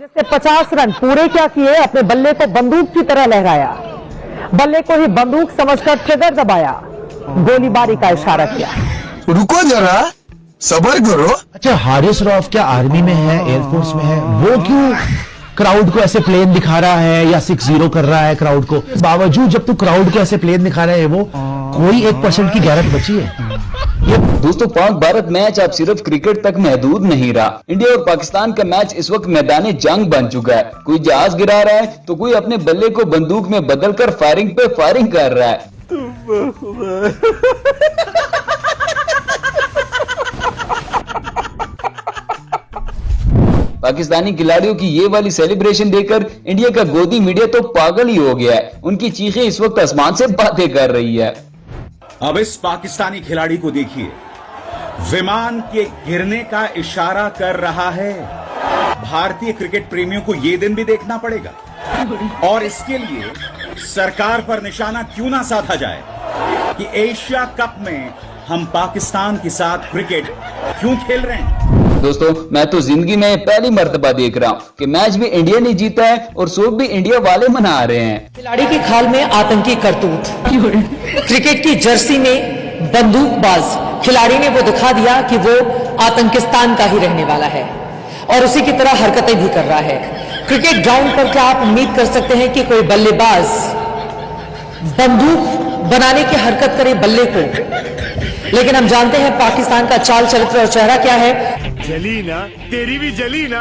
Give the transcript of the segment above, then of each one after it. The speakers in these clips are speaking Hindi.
जिससे 50 रन पूरे क्या किए, अपने बल्ले को बंदूक की तरह लहराया, बल्ले को ही बंदूक समझकर ट्रिगर दबाया, गोलीबारी का इशारा किया। रुको जरा, सब्र करो। अच्छा, हारिस रऊफ क्या आर्मी में है, एयरफोर्स में है, वो क्यों क्राउड को ऐसे प्लेन दिखा रहा है या 6-0 कर रहा है क्राउड को? बावजूद जब तू क्राउड को ऐसे प्लेन दिखा रहा है, वो कोई 1% की गैरत बची है? दोस्तों, पाक भारत मैच अब सिर्फ क्रिकेट तक महदूद नहीं रहा। इंडिया और पाकिस्तान का मैच इस वक्त मैदान जंग बन चुका है। कोई जहाज गिरा रहा है तो कोई अपने बल्ले को बंदूक में बदलकर फायरिंग पे फायरिंग कर रहा है। पाकिस्तानी खिलाड़ियों की ये वाली सेलिब्रेशन देखकर इंडिया का गोदी मीडिया तो पागल ही हो गया है। उनकी चीखें इस वक्त आसमान से बातें कर रही है। अब इस पाकिस्तानी खिलाड़ी को देखिए, विमान के गिरने का इशारा कर रहा है। भारतीय क्रिकेट प्रेमियों को यह दिन भी देखना पड़ेगा और इसके लिए सरकार पर निशाना क्यों ना साधा जाए कि एशिया कप में हम पाकिस्तान के साथ क्रिकेट क्यों खेल रहे हैं। दोस्तों, मैं तो जिंदगी में पहली मर्तबा देख रहा हूँ कि मैच भी इंडिया ने जीता है और शोक भी इंडिया वाले मना रहे हैं। खिलाड़ी की खाल में आतंकी करतूत, क्रिकेट की जर्सी में बंदूकबाज खिलाड़ी ने वो दिखा दिया कि वो आतंकिस्तान का ही रहने वाला है और उसी की तरह हरकतें भी कर रहा है। क्रिकेट ग्राउंड पर क्या आप उम्मीद कर सकते हैं कि कोई बल्लेबाज बंदूक बनाने की हरकत करे बल्ले को? लेकिन हम जानते हैं पाकिस्तान का चाल चरित्र और चेहरा क्या है। जली ना, तेरी भी जली ना।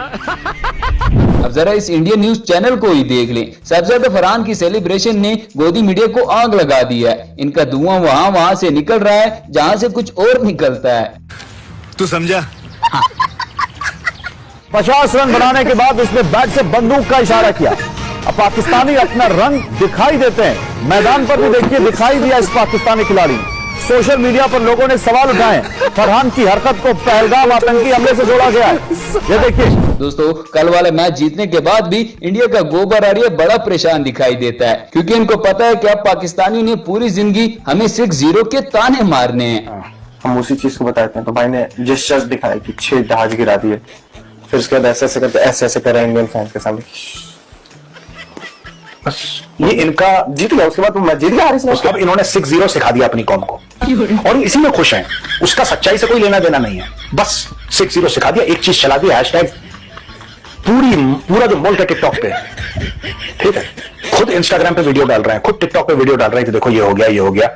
अब जरा इस इंडियन न्यूज चैनल को ही देख लें। साहबजादा फरहान की सेलिब्रेशन ने गोदी मीडिया को आग लगा दी है। इनका धुआं वहां से निकल रहा है जहां से कुछ और निकलता है। तू समझा? 50 रन बनाने के बाद उसने बैट से बंदूक का इशारा किया। अब पाकिस्तानी अपना रंग दिखाई देते हैं। मैदान पर भी देखिए, दिखाई दिया इस पाकिस्तानी खिलाड़ी। सोशल मीडिया पर लोगों ने सवाल उठाए, फरहान की हरकत को पहलगाम आतंकी हमले से जोड़ा गया है। ये देखिए दोस्तों, कल वाले मैच जीतने के बाद भी इंडिया का गोबर आर्य बड़ा परेशान दिखाई देता है, क्योंकि इनको पता है कि अब पाकिस्तानियों ने पूरी जिंदगी हमें 6-0 के ताने मारने हैं। हम उसी चीज को बताते हैं। तो भाई ने जेस्चर्स दिखाए कि 6 जहाज गिरा दिए, फिर उसके बाद ऐसे करके ऐसे करा इंडियन फैंस के सामने। बस ये इनका जीत गया। उसके बाद मैं जीत गया हारिस। अब इन्होंने 6-0 सिखा दिया अपनी कौम को और इसी में खुश हैं। उसका सच्चाई से कोई लेना देना नहीं है। बस 6-0 सिखा दिया, एक चीज चला दिया, हैशटैग पूरा जो मुल्क है टिकटॉक पे, ठीक है, खुद इंस्टाग्राम पे वीडियो डाल रहे हैं, खुद टिकटॉक पे वीडियो डाल रहे हैं कि देखो ये हो गया, ये हो गया।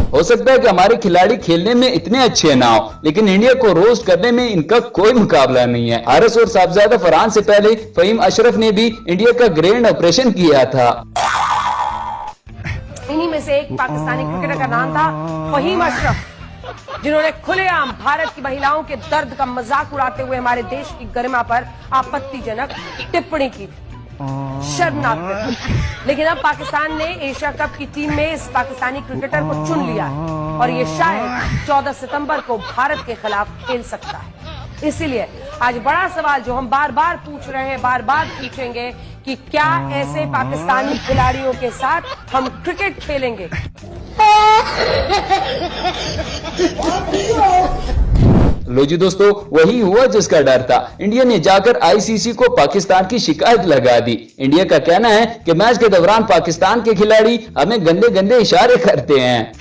हो सकता है कि हमारे खिलाड़ी खेलने में इतने अच्छे ना हो, लेकिन इंडिया को रोस्ट करने में इनका कोई मुकाबला नहीं है। हारिस और साहबजादा फरहान से पहले फहीम अशरफ ने भी इंडिया का ग्रैंड ऑपरेशन किया था। इन्हीं में से एक पाकिस्तानी क्रिकेटर का नाम था फहीम अशरफ, जिन्होंने खुलेआम भारत की महिलाओं के दर्द का मजाक उड़ाते हुए हमारे देश की गरिमा पर आपत्तिजनक टिप्पणी की। शर्मनाक। लेकिन अब पाकिस्तान ने एशिया कप की टीम में इस पाकिस्तानी क्रिकेटर को चुन लिया है और ये शायद 14 सितंबर को भारत के खिलाफ खेल सकता है। इसीलिए आज बड़ा सवाल जो हम बार बार पूछ रहे हैं, बार बार पूछेंगे कि क्या ऐसे पाकिस्तानी खिलाड़ियों के साथ हम क्रिकेट खेलेंगे? लो जी दोस्तों, वही हुआ जिसका डर था। इंडिया ने जाकर आईसीसी को पाकिस्तान की शिकायत लगा दी। इंडिया का कहना है कि मैच के दौरान पाकिस्तान के खिलाड़ी हमें गंदे गंदे इशारे करते हैं।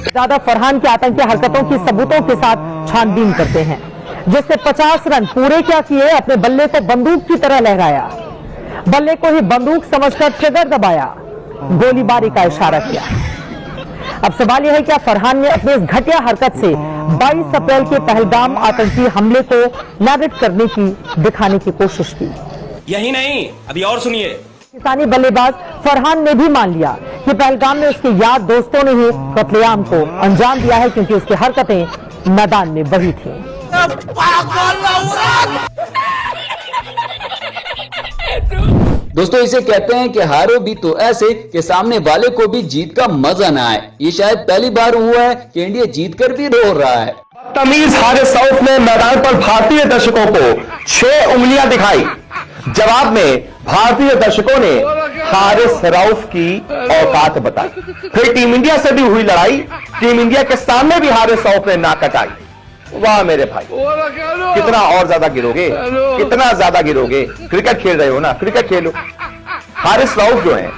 ज्यादा फरहान की आतंकी हरकतों की सबूतों के साथ छानबीन करते हैं, जिससे 50 रन पूरे क्या किए, अपने बल्ले को बंदूक की तरह लहराया, बल्ले को ही बंदूक समझकर ट्रिगर दबाया, गोलीबारी का इशारा किया। अब सवाल यह है क्या फरहान ने अपनी इस घटिया हरकत से 22 अप्रैल के पहलगाम आतंकी हमले को नैरेट करने की, दिखाने की कोशिश की? यही नहीं, अभी और सुनिए। पाकिस्तानी बल्लेबाज फरहान ने भी मान लिया कि पहलगाम में उसके यार दोस्तों ने ही कत्लेआम को अंजाम दिया है, क्योंकि उसकी हरकतें मैदान में बही थी। दोस्तों, इसे कहते हैं कि हारो भी तो ऐसे कि सामने वाले को भी जीत का मजा ना आए। ये शायद पहली बार हुआ है कि इंडिया जीतकर भी रो रहा है। तमीज हारिस रऊफ ने मैदान पर भारतीय दर्शकों को 6 उंगलियां दिखाई। जवाब में भारतीय दर्शकों ने हारिस रऊफ की औकात बताई। फिर टीम इंडिया से भी हुई लड़ाई, टीम इंडिया के सामने भी हारिस रऊफ ने नाक कटाई। वाह मेरे भाई, कितना और ज्यादा गिरोगे, कितना ज्यादा गिरोगे। क्रिकेट खेल रहे हो ना, क्रिकेट खेलो। हारिस रऊफ जो है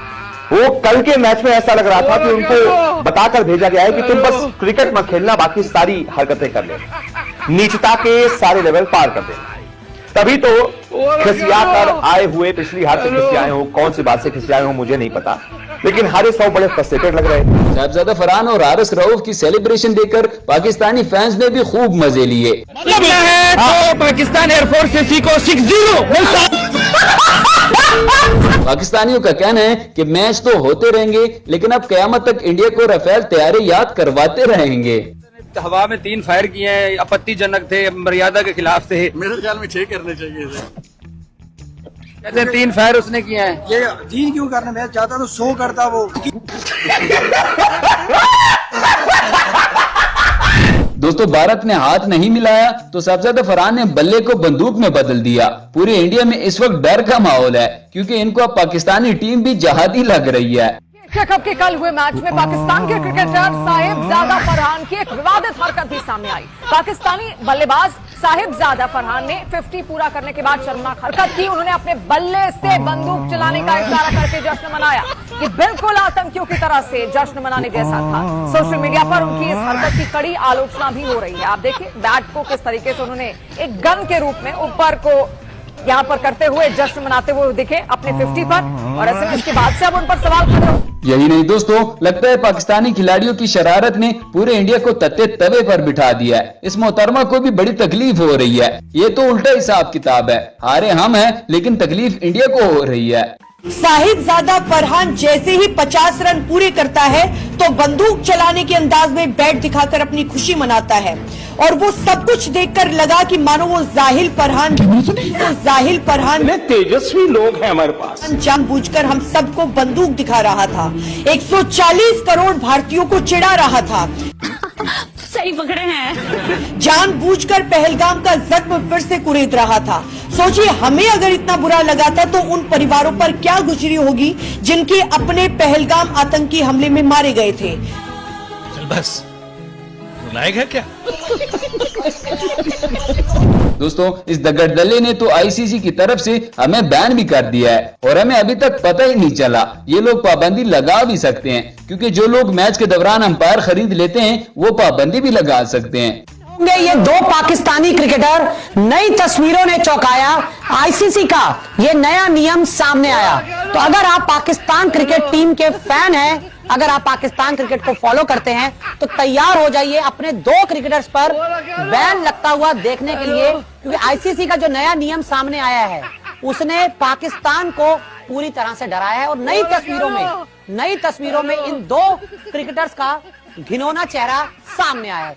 वो कल के मैच में ऐसा लग रहा था कि उनको बताकर भेजा गया है कि तुम बस क्रिकेट मत खेलना, बाकी सारी हरकतें कर लेना, नीचता के सारे लेवल पार कर देना। तभी तो खिसिया कर आए हुए, पिछली हार से खिसियाए हो, कौन सी बात से खिसियाए हो मुझे नहीं पता, लेकिन हारिस रऊफ बड़े फ्रस्ट्रेटेड लग रहे थे। साहिबजादा फरहान और हारिस रऊफ की सेलिब्रेशन देखकर पाकिस्तानी फैंस ने भी खूब मजे लिए। तो पाकिस्तान एयरफोर्स से सीखो 6-0। पाकिस्तानियों का कहना है कि मैच तो होते रहेंगे, लेकिन अब कयामत तक इंडिया को राफेल तैयारी याद करवाते रहेंगे। हवा में 3 फायर किए हैं, आपत्तिजनक थे, मर्यादा के खिलाफ थे। मेरे ख्याल में 6 करने चाहिए थे। कहते 3 फायर उसने किए हैं। ये 3 क्यों करने, मैं चाहता तो 100 करता वो। दोस्तों, भारत ने हाथ नहीं मिलाया तो साहिबजादा फरहान ने बल्ले को बंदूक में बदल दिया। पूरे इंडिया में इस वक्त डर का माहौल है, क्योंकि इनको अब पाकिस्तानी टीम भी जहादी लग रही है। एशिया कप के कल हुए मैच में पाकिस्तान के क्रिकेटर साहिबजादा फरहान की एक विवादित हरकत भी सामने आई। पाकिस्तानी बल्लेबाज साहिबजादा फरहान ने 50 पूरा करने के बाद शर्मनाक हरकत की। उन्होंने अपने बल्ले से बंदूक चलाने का इशारा करके जश्न मनाया। ये बिल्कुल आतंकियों की तरह से जश्न मनाने जैसा था। सोशल मीडिया पर उनकी इस हरकत की कड़ी आलोचना भी हो रही है। आप देखिए बैट को किस तरीके से उन्होंने एक गन के रूप में ऊपर को यहाँ पर करते हुए जश्न मनाते हुए दिखे अपने 50 पर, और ऐसे में इसके बाद से अब उन पर सवाल खड़े हो। यही नहीं दोस्तों, लगता है पाकिस्तानी खिलाड़ियों की शरारत ने पूरे इंडिया को तत्ते तवे पर बिठा दिया है। इस मोहतरमा को भी बड़ी तकलीफ हो रही है। ये तो उल्टा हिसाब किताब है, हारे हम हैं लेकिन तकलीफ इंडिया को हो रही है। साहिबजादा फरहान जैसे ही 50 रन पूरे करता है तो बंदूक चलाने के अंदाज में बैट दिखाकर अपनी खुशी मनाता है, और वो सब कुछ देखकर लगा कि मानो वो जाहिल फरहान तेजस्वी लोग हैं हमारे पास, जानबूझकर हम सबको बंदूक दिखा रहा था, 140 करोड़ भारतीयों को चिढ़ा रहा था, सही पकड़े हैं, जानबूझकर पहलगाम का जख्म फिर से कुरेद रहा था। सोचिए, हमें अगर इतना बुरा लगा था तो उन परिवारों पर क्या गुजरी होगी जिनके अपने पहलगाम आतंकी हमले में मारे गए थे। बस रुलाएगा क्या? दोस्तों, इस दगड़दल्ले ने तो आईसीसी की तरफ से हमें बैन भी कर दिया है, और हमें अभी तक पता ही नहीं चला। ये लोग पाबंदी लगा भी सकते हैं, क्योंकि जो लोग मैच के दौरान अंपायर खरीद लेते हैं वो पाबंदी भी लगा सकते हैं। ये 2 पाकिस्तानी क्रिकेटर, नई तस्वीरों ने चौंकाया। आईसीसी का ये नया नियम सामने आया। तो अगर आप पाकिस्तान क्रिकेट टीम के फैन हैं, अगर आप पाकिस्तान क्रिकेट को फॉलो करते हैं, तो तैयार हो जाइए अपने 2 क्रिकेटर्स पर बैन लगता हुआ देखने के लिए, क्योंकि आईसीसी का जो नया नियम सामने आया है उसने पाकिस्तान को पूरी तरह से डराया है। और नई तस्वीरों में इन 2 क्रिकेटर्स का घिनौना चेहरा सामने आया है।